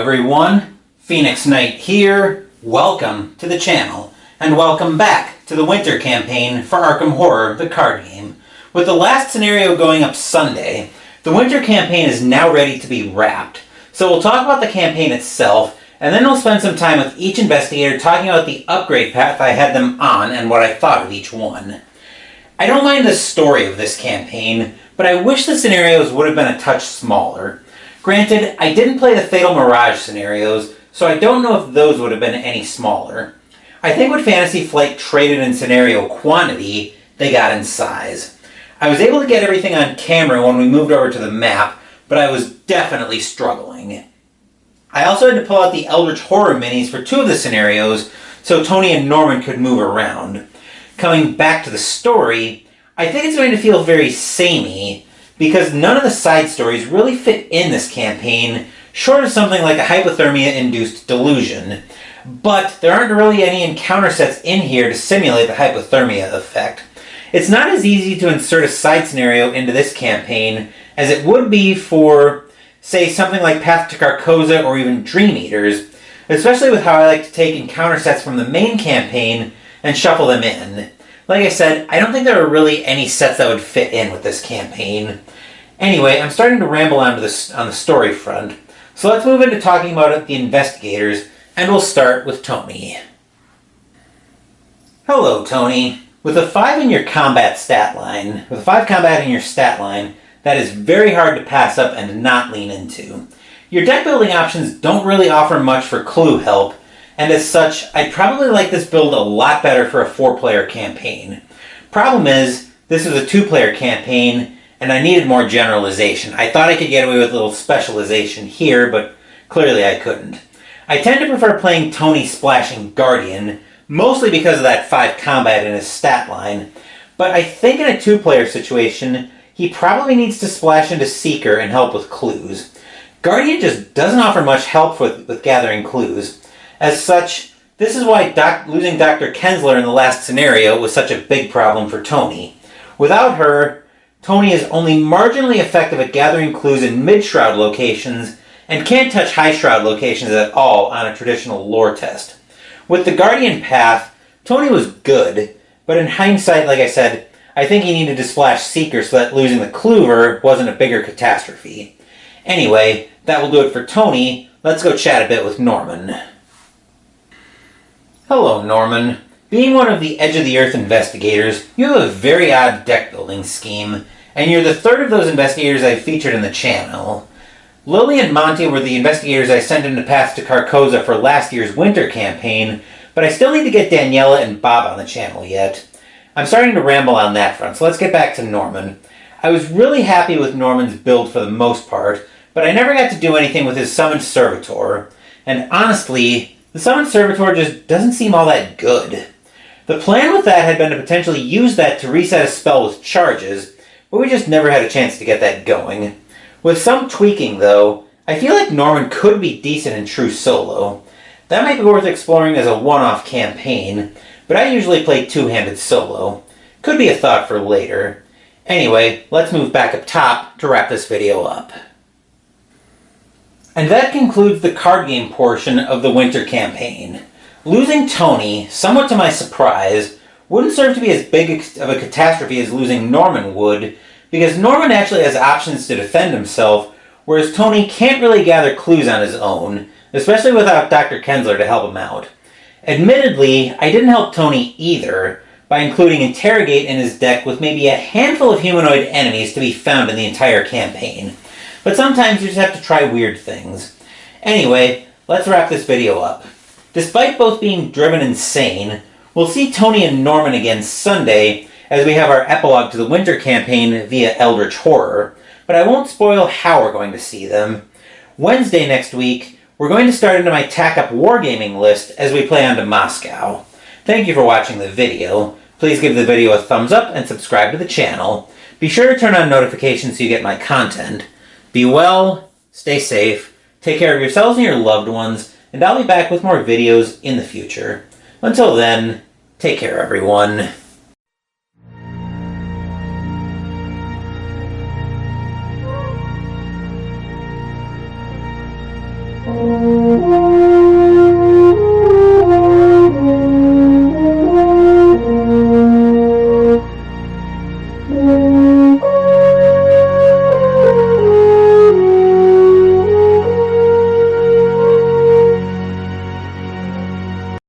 everyone, Phoenix Knight here. Welcome to the channel, and welcome back to the winter campaign for Arkham Horror, the card game. With the last scenario going up Sunday, the winter campaign is now ready to be wrapped. So we'll talk about the campaign itself, and then we'll spend some time with each investigator talking about the upgrade path I had them on and what I thought of each one. I don't mind the story of this campaign, but I wish the scenarios would have been a touch smaller. Granted, I didn't play the Fatal Mirage scenarios, so I don't know if those would have been any smaller. I think with Fantasy Flight traded in scenario quantity, they got in size. I was able to get everything on camera when we moved over to the map, but I was definitely struggling. I also had to pull out the Eldritch Horror minis for two of the scenarios, so Tony and Norman could move around. Coming back to the story, I think it's going to feel very samey, because none of the side stories really fit in this campaign, short of something like a hypothermia-induced delusion. But there aren't really any encounter sets in here to simulate the hypothermia effect. It's not as easy to insert a side scenario into this campaign as it would be for, say, something like Path to Carcosa or even Dream Eaters, especially with how I like to take encounter sets from the main campaign and shuffle them in. Like I said, I don't think there are really any sets that would fit in with this campaign. Anyway, I'm starting to ramble on the story front, so let's move into talking about the investigators, and we'll start with Tony. Hello, Tony. With a 5 in your combat stat line, with 5 combat in your stat line, that is very hard to pass up and not lean into. Your deck building options don't really offer much for clue help, and as such, I'd probably like this build a lot better for a 4-player campaign. Problem is, this is a 2-player campaign, and I needed more generalization. I thought I could get away with a little specialization here, but clearly I couldn't. I tend to prefer playing Tony splashing Guardian, mostly because of that 5 combat in his stat line, but I think in a 2-player situation, he probably needs to splash into Seeker and help with clues. Guardian just doesn't offer much help with gathering clues. As such, this is why losing Dr. Kensler in the last scenario was such a big problem for Tony. Without her, Tony is only marginally effective at gathering clues in mid-shroud locations and can't touch high-shroud locations at all on a traditional lore test. With the Guardian path, Tony was good, but in hindsight, like I said, I think he needed to splash Seeker so that losing the Clover wasn't a bigger catastrophe. Anyway, that will do it for Tony. Let's go chat a bit with Norman. Hello, Norman. Being one of the Edge of the Earth investigators, you have a very odd deck building scheme, and you're the third of those investigators I've featured in the channel. Lily and Monty were the investigators I sent into Path to Carcosa for last year's winter campaign, but I still need to get Daniela and Bob on the channel yet. I'm starting to ramble on that front, so let's get back to Norman. I was really happy with Norman's build for the most part, but I never got to do anything with his Summoned Servitor, and honestly, the Summoned Servitor just doesn't seem all that good. The plan with that had been to potentially use that to reset a spell with charges, but we just never had a chance to get that going. With some tweaking, though, I feel like Norman could be decent in true solo. That might be worth exploring as a one-off campaign, but I usually play two-handed solo. Could be a thought for later. Anyway, let's move back up top to wrap this video up. And that concludes the card game portion of the winter campaign. Losing Tony, somewhat to my surprise, wouldn't serve to be as big of a catastrophe as losing Norman would, because Norman actually has options to defend himself, whereas Tony can't really gather clues on his own, especially without Dr. Kensler to help him out. Admittedly, I didn't help Tony either, by including Interrogate in his deck with maybe a handful of humanoid enemies to be found in the entire campaign. But sometimes you just have to try weird things. Anyway, let's wrap this video up. Despite both being driven insane, we'll see Tony and Norman again Sunday as we have our epilogue to the winter campaign via Eldritch Horror, but I won't spoil how we're going to see them. Wednesday next week, we're going to start into my Tack Up Wargaming list as we play on to Moscow. Thank you for watching the video. Please give the video a thumbs up and subscribe to the channel. Be sure to turn on notifications so you get my content. Be well, stay safe, take care of yourselves and your loved ones, and I'll be back with more videos in the future. Until then, take care everyone.